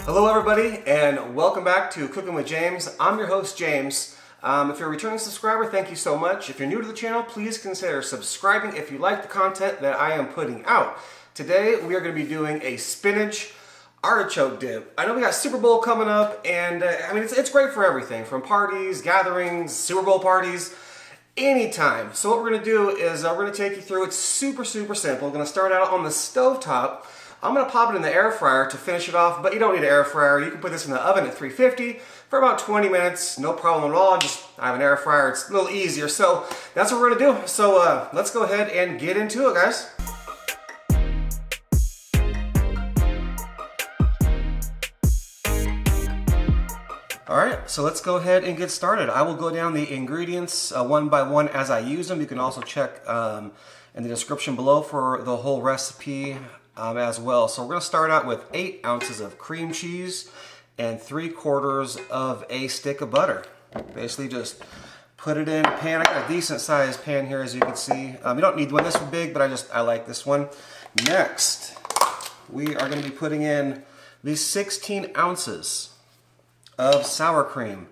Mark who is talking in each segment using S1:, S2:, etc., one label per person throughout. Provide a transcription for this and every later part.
S1: Hello everybody and welcome back to Cooking with James. I'm your host James. If you're a returning subscriber, thank you so much. If you're new to the channel, please consider subscribing if you like the content that I am putting out. Today we are going to be doing a spinach artichoke dip. I know we got Super Bowl coming up and I mean it's great for everything from parties, gatherings, Super Bowl parties, anytime. So what we're going to do is we're going to take you through. It's super simple. We're going to start out on the stovetop. I'm going to pop it in the air fryer to finish it off, but you don't need an air fryer. You can put this in the oven at 350 for about 20 minutes. No problem at all. I have an air fryer. It's a little easier. So that's what we're going to do. So let's go ahead and get into it, guys. Alright, so let's go ahead and get started. I will go down the ingredients one by one as I use them. You can also check in the description below for the whole recipe as well. So we're going to start out with 8 ounces of cream cheese and 3/4 of a stick of butter. Basically just put it in a pan. I got a decent sized pan here as you can see. You don't need one this big, but I like this one. Next, we are going to be putting in these 16 ounces of sour cream.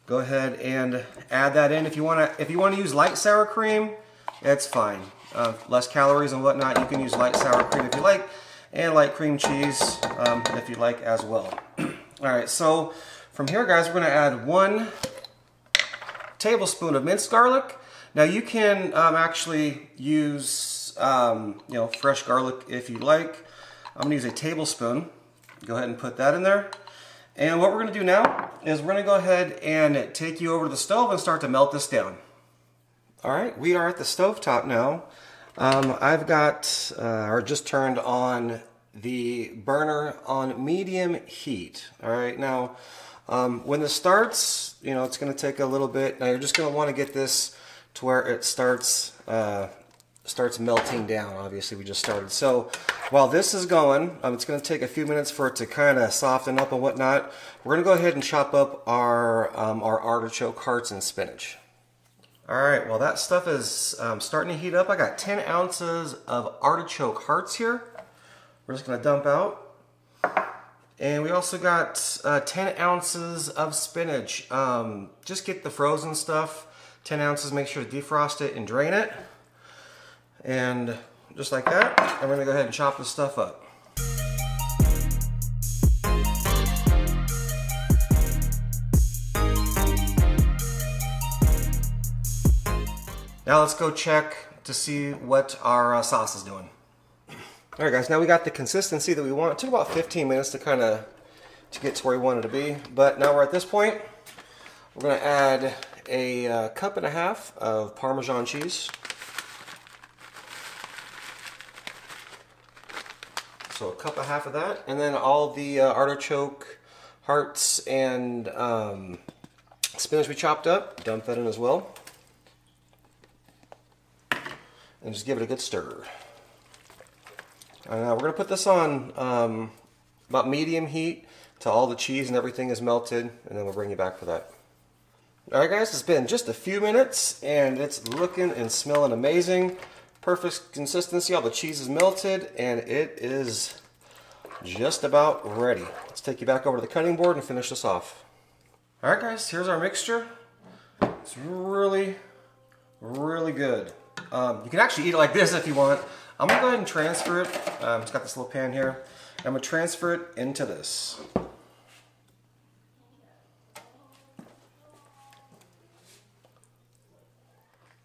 S1: Go ahead and add that in. If you want to use light sour cream, it's fine. Less calories and whatnot. You can use light sour cream if you like, and light cream cheese if you like as well. All right, so from here, guys, we're going to add 1 tablespoon of minced garlic. Now you can actually use fresh garlic if you like. I'm going to use a tablespoon. Go ahead and put that in there. And what we're going to do now is we're going to go ahead and take you over to the stove and start to melt this down. All right, we are at the stovetop now. I've got, or just turned on the burner on medium heat. All right, now when this starts, it's going to take a little bit. Now you're just going to want to get this to where it starts melting down. Obviously, we just started. So while this is going, it's going to take a few minutes for it to kind of soften up and whatnot. We're going to go ahead and chop up our artichoke hearts and spinach. All right, well that stuff is starting to heat up. I got 10 ounces of artichoke hearts here. We're just going to dump out. And we also got 10 ounces of spinach. Just get the frozen stuff. 10 ounces, make sure to defrost it and drain it. And just like that, I'm going to go ahead and chop this stuff up. Now let's go check to see what our sauce is doing. Alright guys, now we got the consistency that we want. It took about 15 minutes to get to where we wanted to be. But now we're at this point. We're going to add a 1.5 cups of parmesan cheese. So 1.5 cups of that. And then all the artichoke hearts and spinach we chopped up. Dump that in as well. And just give it a good stir. Now we're going to put this on about medium heat till all the cheese and everything is melted, and then we'll bring you back for that. Alright guys, it's been just a few minutes and it's looking and smelling amazing. Perfect consistency, all the cheese is melted and it is just about ready. Let's take you back over to the cutting board and finish this off. Alright guys, here's our mixture. It's really good. You can actually eat it like this if you want. I'm going to go ahead and transfer it. It's got this little pan here. I'm going to transfer it into this.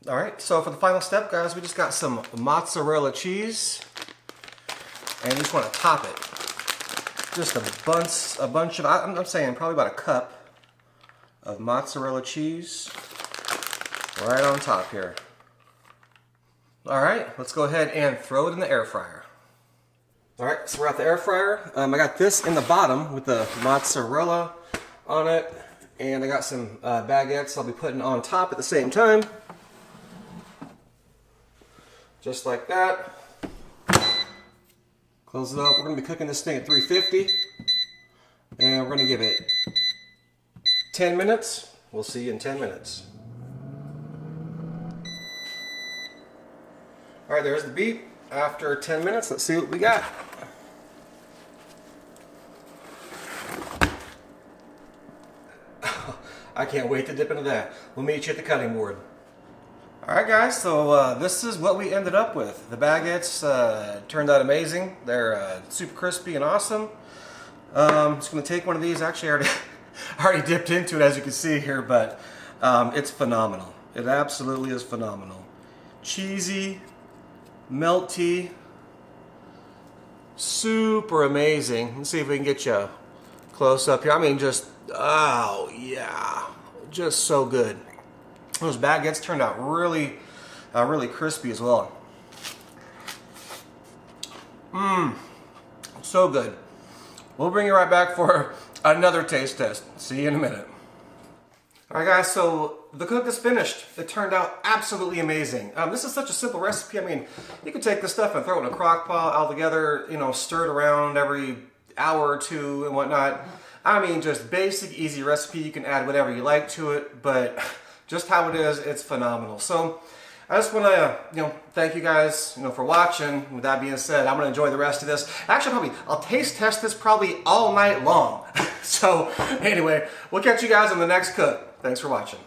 S1: Alright, so for the final step, guys, we just got some mozzarella cheese. And we just want to top it. Just a bunch of, I'm saying probably about 1 cup of mozzarella cheese right on top here. Alright, let's go ahead and throw it in the air fryer. Alright, so we're at the air fryer. I got this in the bottom with the mozzarella on it. And I got some baguettes I'll be putting on top at the same time. Just like that. Close it up. We're going to be cooking this thing at 350. And we're going to give it 10 minutes. We'll see you in 10 minutes. Alright, there's the beep. After 10 minutes, let's see what we got. I can't wait to dip into that. We'll meet you at the cutting board. Alright guys, so this is what we ended up with. The baguettes turned out amazing. They're super crispy and awesome. I'm just going to take one of these. Actually, I already dipped into it, as you can see here, but it's phenomenal. It absolutely is phenomenal. Cheesy, melty, super amazing. Let's see if we can get you close up here. I mean, just, oh yeah, just so good. Those baguettes turned out really, really crispy as well. Mmm, so good. We'll bring you right back for another taste test. See you in a minute. Alright guys, so the cook is finished. It turned out absolutely amazing. This is such a simple recipe. I mean, you can take this stuff and throw it in a crock pot all together, you know, stir it around every hour or two and whatnot. I mean, just basic, easy recipe. You can add whatever you like to it, but just how it is, it's phenomenal. So I just want to, thank you guys, for watching. With that being said, I'm going to enjoy the rest of this. Actually, I'll taste test this probably all night long. So anyway, we'll catch you guys on the next cook. Thanks for watching.